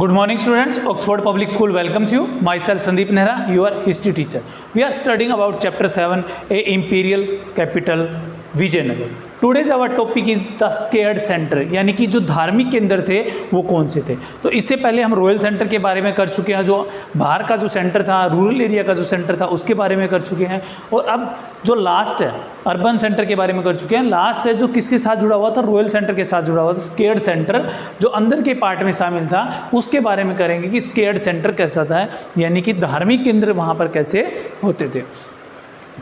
Good morning students, Oxford Public School welcomes you. Myself Sandeep Nehra, your history teacher. We are studying about chapter 7, a imperial capital Vijayanagar. Today's our topic is the sacred centre, यानी कि जो धार्मिक केंद्र थे वो कौन से थे. तो इससे पहले हम रॉयल सेंटर के बारे में कर चुके हैं, जो बाहर का जो सेंटर था, रूरल एरिया का जो सेंटर था उसके बारे में कर चुके हैं. और अब जो लास्ट है अर्बन सेंटर के बारे में कर चुके हैं. लास्ट है जो किसके साथ जुड़ा हुआ था, रॉयल सेंटर के साथ जुड़ा हुआ था. स्केयर्ड सेंटर जो अंदर के पार्ट में शामिल था उसके बारे में करेंगे कि स्केयर्ड सेंटर कैसा था, यानी कि धार्मिक केंद्र वहाँ पर कैसे होते थे.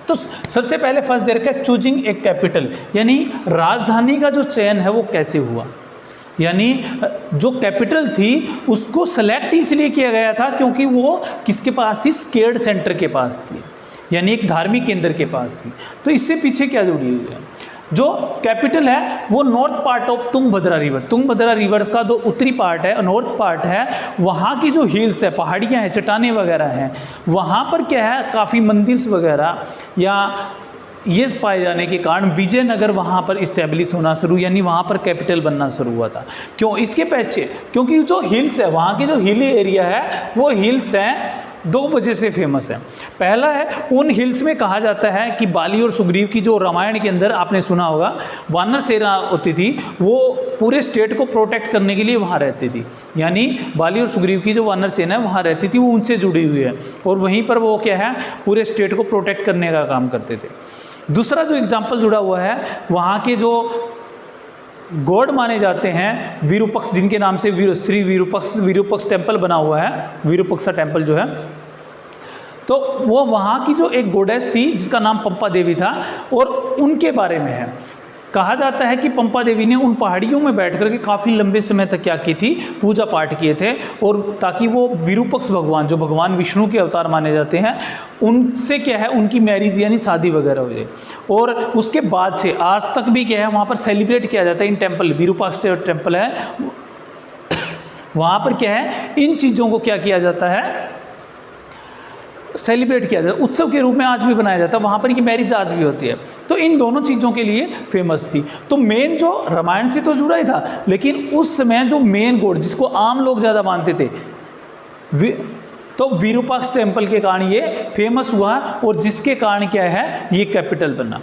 तो सबसे पहले फर्स्ट दे रखा है चूजिंग ए कैपिटल, यानी राजधानी का जो चयन है वो कैसे हुआ. यानी जो कैपिटल थी उसको सेलेक्ट इसलिए किया गया था क्योंकि वो किसके पास थी, स्केयर्ड सेंटर के पास थी, यानी एक धार्मिक केंद्र के पास थी. तो इससे पीछे क्या जुड़ी हुई है, जो कैपिटल है वो north part of Tungabhadra river, Tungabhadra reverse का जो उत्तरी पार्ट है, नॉर्थ पार्ट है, वहाँ की जो हिल्स है, पहाड़ियाँ हैं, चट्टानें वगैरह हैं, वहाँ पर क्या है काफ़ी मंदिर वगैरह या ये पाए जाने के कारण विजयनगर वहाँ पर इस्टेब्लिश होना शुरू, यानी वहाँ पर कैपिटल बनना शुरू हुआ था. क्यों, इसके पीछे क्योंकि जो हिल्स है, वहाँ की जो हिली एरिया है वो हिल्स हैं दो वजह से फेमस है. पहला है उन हिल्स में कहा जाता है कि बाली और सुग्रीव की जो रामायण के अंदर आपने सुना होगा वानर सेना होती थी, वो पूरे स्टेट को प्रोटेक्ट करने के लिए वहाँ रहती थी. यानी बाली और सुग्रीव की जो वानर सेना है वहाँ रहती थी, वो उनसे जुड़ी हुई है और वहीं पर वो क्या है पूरे स्टेट को प्रोटेक्ट करने का काम करते थे. दूसरा जो एग्जाम्पल जुड़ा हुआ है, वहाँ के जो गॉड माने जाते हैं विरूपक्ष, जिनके नाम से श्री विरूपक्ष टेम्पल बना हुआ है, विरूपक्षा टेम्पल जो है, तो वो वहाँ की जो एक गॉडेस थी जिसका नाम पंपा देवी था, और उनके बारे में है. कहा जाता है कि पंपा देवी ने उन पहाड़ियों में बैठ कर के काफ़ी लंबे समय तक क्या की थी, पूजा पाठ किए थे, और ताकि वो विरूपक्ष भगवान जो भगवान विष्णु के अवतार माने जाते हैं उनसे क्या है उनकी मैरिज यानी शादी वगैरह हो जाए. और उसके बाद से आज तक भी क्या है वहाँ पर सेलिब्रेट किया जाता है इन टेम्पल, विरूपाक्ष टेम्पल है वहाँ पर क्या है इन चीज़ों को क्या किया जाता है, सेलिब्रेट किया जाता है, उत्सव के रूप में आज भी बनाया जाता है. वहाँ पर की मैरिज आज भी होती है. तो इन दोनों चीज़ों के लिए फेमस थी. तो मेन जो रामायण से तो जुड़ा ही था, लेकिन उस समय जो मेन गॉड जिसको आम लोग ज़्यादा मानते थे, तो विरूपाक्ष टेम्पल के कारण ये फेमस हुआ और जिसके कारण क्या है ये कैपिटल बना.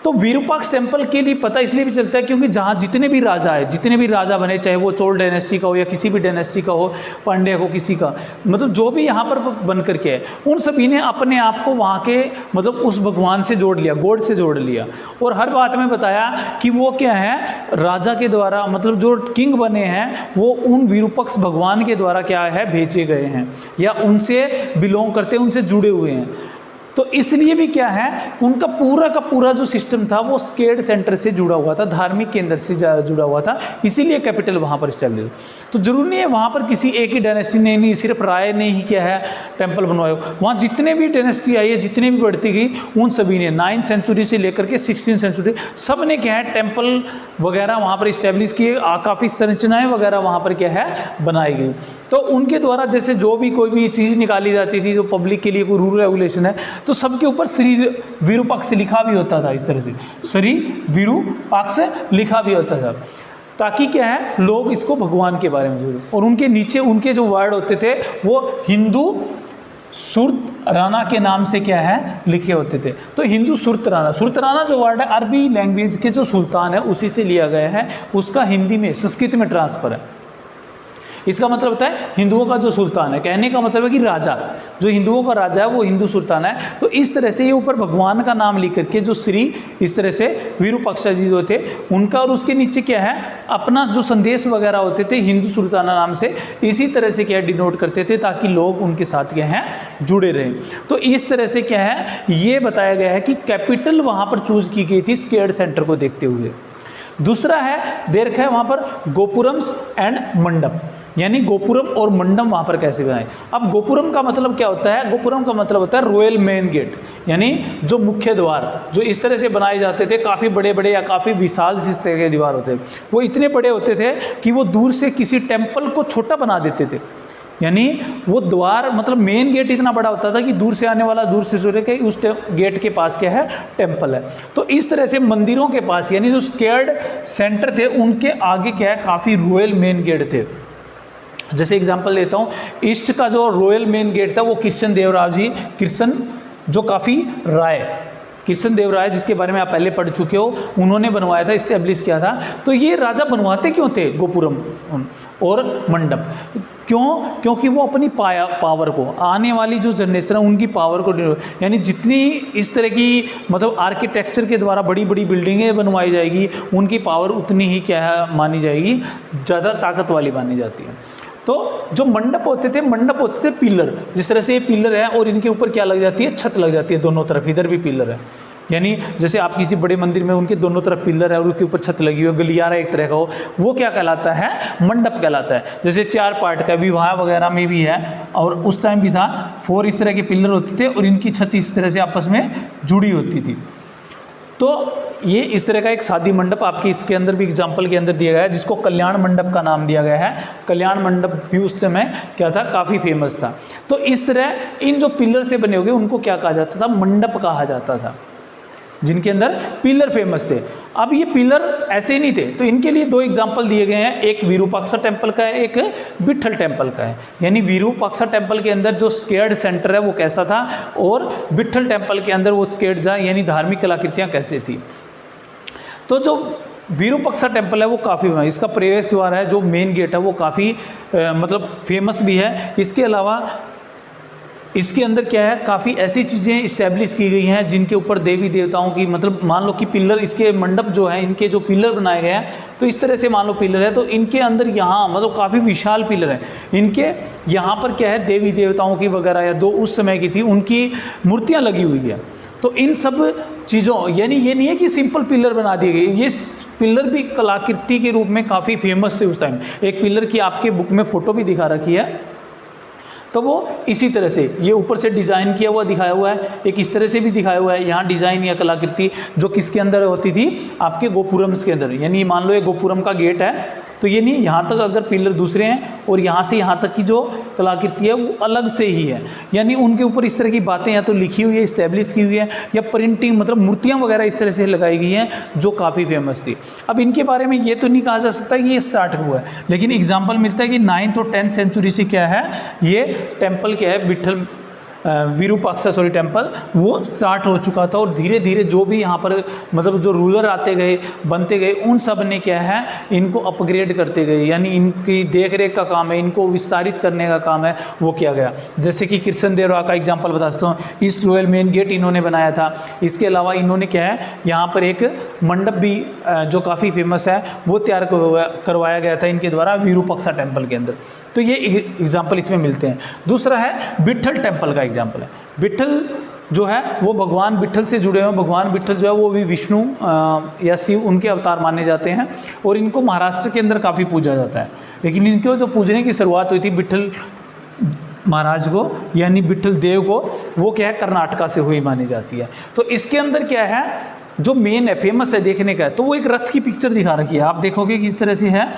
तो विरूपाक्ष टेम्पल के लिए पता इसलिए भी चलता है क्योंकि जहाँ जितने भी राजा बने, चाहे वो चोल डायनेस्टी का हो या किसी भी डायनेस्टी का हो, पांड्या को किसी का, मतलब जो भी यहाँ पर बन करके है, उन सभी ने अपने आप को वहाँ के मतलब उस भगवान से जोड़ लिया, गॉड से जोड़ लिया. और हर बात में बताया कि वो क्या है राजा के द्वारा, मतलब जो किंग बने हैं वो उन विरूपक्ष भगवान के द्वारा क्या है भेजे गए हैं या उनसे बिलोंग करते हैं, उनसे जुड़े हुए हैं. तो इसलिए भी क्या है उनका पूरा का पूरा जो सिस्टम था वो स्केयर्ड सेंटर से जुड़ा हुआ था, धार्मिक केंद्र से जुड़ा हुआ था, इसीलिए कैपिटल वहाँ पर स्टैब्लिश. तो जरूरी नहीं है वहाँ पर किसी एक ही डायनेस्टी ने नहीं, सिर्फ राय ने ही क्या है टेम्पल बनवाए. वहाँ जितने भी डायनेस्टी आई है, जितने भी बढ़ती गई, उन सभी ने 9th सेंचुरी से लेकर के 16th सेंचुरी सब ने क्या है टेम्पल वगैरह वहाँ पर इस्टेब्लिश किए, काफ़ी संरचनाएँ वगैरह वहाँ पर क्या है बनाई गई. तो उनके द्वारा जैसे जो भी कोई भी चीज़ निकाली जाती थी जो पब्लिक के लिए कोई रूल रेगुलेशन है, तो सबके ऊपर श्री विरूपाक्ष लिखा भी होता था. इस तरह से श्री विरूपाक्ष लिखा भी होता था ताकि क्या है लोग इसको भगवान के बारे में जोड़े. और उनके नीचे उनके जो वर्ड होते थे वो हिंदू सुरत राना के नाम से क्या है लिखे होते थे. तो हिंदू सुरत राना जो वर्ड है अरबी लैंग्वेज के जो सुल्तान है उसी से लिया गया है, उसका हिंदी में संस्कृत में ट्रांसफ़र है. इसका मतलब होता है हिंदुओं का जो सुल्तान है, कहने का मतलब है कि राजा, जो हिंदुओं का राजा है वो हिंदू सुल्तान है. तो इस तरह से ये ऊपर भगवान का नाम लिख करके जो श्री इस तरह से विरूपाक्षा जी जो थे उनका, और उसके नीचे क्या है अपना जो संदेश वगैरह होते थे हिंदू सुल्ताना नाम से, इसी तरह से क्या डिनोट करते थे ताकि लोग उनके साथ क्या है जुड़े रहें. तो इस तरह से क्या है ये बताया गया है कि कैपिटल वहाँ पर चूज की गई थी स्केयर्ड सेंटर को देखते हुए. दूसरा है दे रखा है वहाँ पर गोपुरम्स एंड मंडप, यानी गोपुरम और मंडप वहाँ पर कैसे बनाए. अब गोपुरम का मतलब क्या होता है, गोपुरम का मतलब होता है रॉयल मेन गेट, यानी जो मुख्य द्वार जो इस तरह से बनाए जाते थे, काफ़ी बड़े बड़े या काफ़ी विशाल इस तरह के दीवार होते थे, वो इतने बड़े होते थे कि वो दूर से किसी टेम्पल को छोटा बना देते थे. यानी वो द्वार मतलब मेन गेट इतना बड़ा होता था कि दूर से आने वाला दूर से सोचे कि उस गेट के पास क्या है टेम्पल है। तो इस तरह से मंदिरों के पास यानी जो स्क्वायर्ड सेंटर थे उनके आगे क्या है काफ़ी रॉयल मेन गेट थे। जैसे एग्जांपल देता हूँ, ईस्ट का जो रॉयल मेन गेट था वो कृष्ण देव राय जिसके बारे में आप पहले पढ़ चुके हो, उन्होंने बनवाया था, इस्टेब्लिश किया था। तो ये राजा बनवाते क्यों थे गोपुरम और मंडप? क्योंकि वो अपनी पावर को, आने वाली जो जनरेशन है उनकी पावर को, यानी जितनी इस तरह की मतलब आर्किटेक्चर के द्वारा बड़ी बड़ी बिल्डिंगें बनवाई जाएगी, उनकी पावर उतनी ही क्या है मानी जाएगी, ज़्यादा ताकत वाली मानी जाती है। तो जो मंडप होते थे पिलर, जिस तरह से ये पिलर है और इनके ऊपर क्या लग जाती है, छत लग जाती है दोनों तरफ, इधर भी पिलर है, यानी जैसे आप किसी बड़े मंदिर में उनके दोनों तरफ पिलर है और उसके ऊपर छत लगी हुई है, गलियारा एक तरह का हो, वो क्या कहलाता है, मंडप कहलाता है। जैसे 4 पार्ट का विवाह वगैरह में भी है, और उस टाइम भी था 4 इस तरह के पिलर होते थे और इनकी छत इस तरह से आपस में जुड़ी होती थी। तो ये इस तरह का एक शादी मंडप आपके इसके अंदर भी एग्जाम्पल के अंदर दिया गया है, जिसको कल्याण मंडप का नाम दिया गया है। कल्याण मंडप भी उस समय क्या था, काफ़ी फेमस था। तो इस तरह इन जो पिलर से बने हुए उनको क्या कहा जाता था, मंडप कहा जाता था, जिनके अंदर पिलर फेमस थे। अब ये पिलर ऐसे ही नहीं थे, तो इनके लिए 2 एग्जाम्पल दिए गए हैं, एक विरूपाक्षा टेम्पल का है, एक विट्ठल टेम्पल का है। यानी विरूपाक्षा टेम्पल के अंदर जो स्केयर्ड सेंटर है वो कैसा था, और विट्ठल टेम्पल के अंदर वो स्केयर्ड जा यानी धार्मिक कलाकृतियाँ कैसे थी। तो जो विरूपाक्षा टेम्पल है वो काफ़ी, इसका प्रवेश द्वार है जो मेन गेट है वो काफ़ी मतलब फेमस भी है। इसके अलावा इसके अंदर क्या है, काफ़ी ऐसी चीज़ें इस्टेब्लिश की गई हैं जिनके ऊपर देवी देवताओं की, मतलब मान लो कि पिलर, इसके मंडप जो है इनके जो पिलर बनाए गए हैं, तो इस तरह से मान लो पिलर है, तो इनके अंदर यहाँ मतलब काफ़ी विशाल पिलर है, इनके यहाँ पर क्या है, देवी देवताओं की वगैरह या 2 उस समय की थी उनकी मूर्तियाँ लगी हुई है। तो इन सब चीज़ों, यानी ये नहीं है कि सिंपल पिलर बना दिए गए, ये पिलर भी कलाकृति के रूप में काफ़ी फेमस थे उस टाइम। एक पिलर की आपके बुक में फ़ोटो भी दिखा रखी है, तो वो इसी तरह से ये ऊपर से डिज़ाइन किया हुआ दिखाया हुआ है, एक इस तरह से भी दिखाया हुआ है यहाँ डिज़ाइन या कलाकृति, जो किसके अंदर होती थी, आपके गोपुरम्स के अंदर। यानी मान लो ये गोपुरम का गेट है, तो ये नहीं, यहाँ तक अगर पिलर दूसरे हैं और यहाँ से यहाँ तक की जो कलाकृति है वो अलग से ही है, यानी उनके ऊपर इस तरह की बातें या तो लिखी हुई है, इस्टेब्लिश की हुई है, या प्रिंटिंग मतलब मूर्तियाँ वगैरह इस तरह से लगाई गई हैं जो काफ़ी फेमस थी। अब इनके बारे में ये तो नहीं कहा जा सकता कि ये स्टार्ट हुआ है, लेकिन एग्जाम्पल मिलता है कि 9th और 10th सेंचुरी से क्या है, ये टेम्पल क्या है, विट्ठल विरूपाक्षा टेम्पल वो स्टार्ट हो चुका था। और धीरे धीरे जो भी यहाँ पर मतलब जो रूलर आते गए, बनते गए, उन सब ने क्या है, इनको अपग्रेड करते गए, यानी इनकी देख रेख का काम है, इनको विस्तारित करने का काम है, वो किया गया। जैसे कि कृष्ण देव राय का एग्जाम्पल बता सकता हूँ, ईस्ट रॉयल मेन गेट इन्होंने बनाया था। इसके अलावा इन्होंने क्या है, यहाँ पर एक मंडप भी जो काफ़ी फेमस है वो तैयार करवाया गया था इनके द्वारा विरूपाक्षा टेम्पल के अंदर। तो ये एग्जाम्पल इसमें मिलते हैं। दूसरा है विट्ठल टेम्पल का एग्जाम्पल है। विट्ठल जो है वो भगवान विट्ठल से जुड़े हुए, भगवान विट्ठल जो है वो भी विष्णु या शिव उनके अवतार माने जाते हैं, और इनको महाराष्ट्र के अंदर काफ़ी पूजा जाता है। लेकिन इनको जो पूजने की शुरुआत हुई थी विट्ठल महाराज को, यानी विट्ठल देव को, वो क्या है, कर्नाटका से हुई मानी जाती है। तो इसके अंदर क्या है, जो मेन है, फेमस है देखने का है, तो वो एक रथ की पिक्चर दिखा रखी है, आप देखोगे कि इस तरह से है,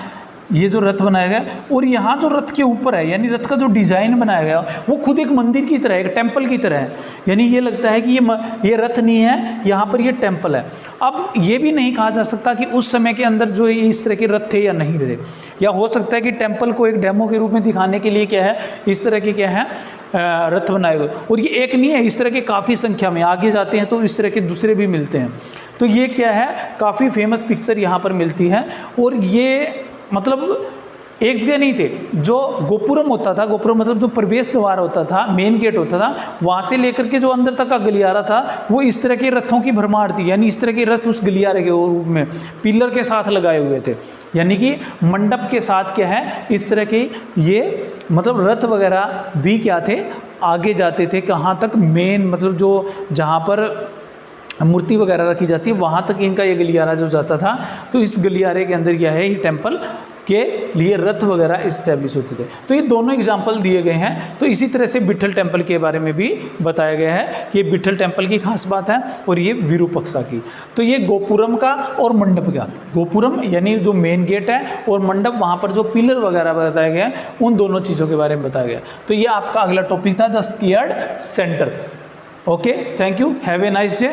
ये जो रथ बनाया गया, और यहाँ जो रथ के ऊपर है, यानी रथ का जो डिज़ाइन बनाया गया वो खुद एक मंदिर की तरह है, एक टेम्पल की तरह है। यानी ये लगता है कि ये रथ नहीं है, यहाँ पर ये टेम्पल है। अब ये भी नहीं कहा जा सकता कि उस समय के अंदर जो इस तरह के रथ थे या नहीं थे, या हो सकता है कि टेम्पल को एक डेमो के रूप में दिखाने के लिए क्या है, इस तरह के क्या है रथ बनाए हुए। और ये एक नहीं है, इस तरह के काफ़ी संख्या में आगे जाते हैं तो इस तरह के दूसरे भी मिलते हैं। तो ये क्या है, काफ़ी फेमस पिक्चर यहाँ पर मिलती है। और ये मतलब एक जगह नहीं थे, जो गोपुरम होता था, गोपुरम मतलब जो प्रवेश द्वार होता था, मेन गेट होता था, वहाँ से लेकर के जो अंदर तक का गलियारा था वो इस तरह के रथों की भरमार थी। यानी इस तरह के रथ उस गलियारे के रूप में पिलर के साथ लगाए हुए थे, यानी कि मंडप के साथ क्या है, इस तरह के ये मतलब रथ वगैरह भी क्या थे, आगे जाते थे। कहाँ तक, मेन मतलब जो जहाँ पर मूर्ति वगैरह रखी जाती है वहाँ तक इनका ये गलियारा जो जाता था। तो इस गलियारे के अंदर क्या है, ये टेम्पल के लिए रथ वगैरह इस्टेब्लिश होते थे। तो ये दोनों एग्जाम्पल दिए गए हैं। तो इसी तरह से विट्ठल टेम्पल के बारे में भी बताया गया है कि ये विट्ठल टेम्पल की खास बात है, और ये विरूपाक्षा की। तो ये गोपुरम का और मंडप का, गोपुरम यानी जो मेन गेट है, और मंडप वहाँ पर जो पिलर वगैरह बताया गया है, उन दोनों चीज़ों के बारे में बताया गया। तो ये आपका अगला टॉपिक था the sacred centre. Okay, thank you, have a nice day.